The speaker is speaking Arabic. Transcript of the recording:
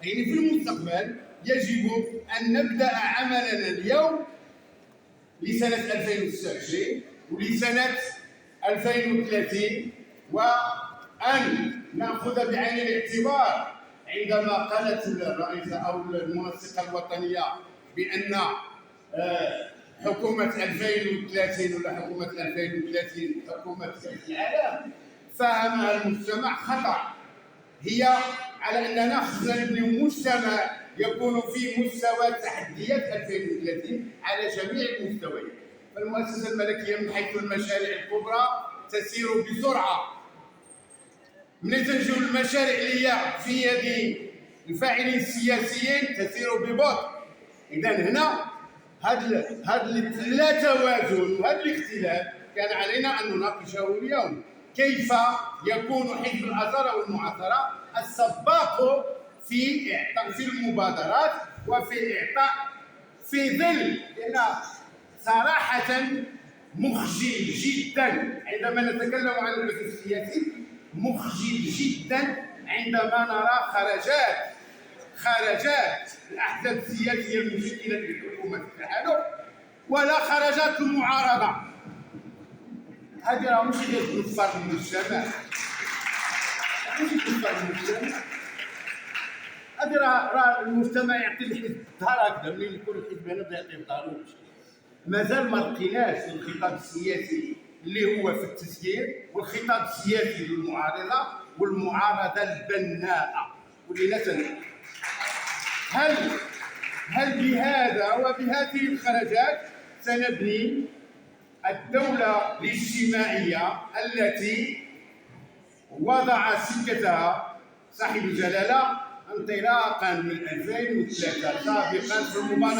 يعني في المستقبل يجب أن نبدأ عملنا اليوم لسنة 2026 ولسنة 2030، وأن نأخذ بعين الاعتبار عندما قالت الرئيسة أو المنسقة الوطنية بأن حكومة 2030 ولا حكومة 2030 حكومة كأس العالم، فهمها المجتمع خطأ. هي على أننا خصنا نبنيو مجتمع يكون في مستوى تحديات 2030 على جميع المستويات. فالمؤسسة الملكية من حيث المشاريع الكبرى تسير بسرعة. من تنجو المشاريع اللي هي في يد الفاعلين السياسيين تسير ببطء. إذا هنا هذا لا توازن وهذا الاختلاف كان علينا أن نناقشه اليوم. كيف يكون حزب الأثر والمعاصرة السباق في إعطاء في المبادرات وفي إعطاء في ظل، لأن صراحة مخجل جدا عندما نتكلم عن البث السياسي، مخجل جدا عندما نرى خرجات الأحزاب السياسية المشكلة في حكومة التحالف ولا خرجات المعارضة. هذه راه ماشي غير تنفر المجتمع، ماشي تنفر المجتمع، هذه راه المجتمع يعطي الحزب الظهر هكذا، ملي يكون الحزب هنا بدا يعطي الظهر. مازال ما لقيناش الخطاب السياسي اللي هو في التسيير، والخطاب السياسي للمعارضة والمعارضة البناءة. ولينا هل بهذا وبهذه الخرجات سنبني الدولة الاجتماعية التي وضع سكتها صاحب الجلالة انطلاقا من 2003 سابقا في المبادرة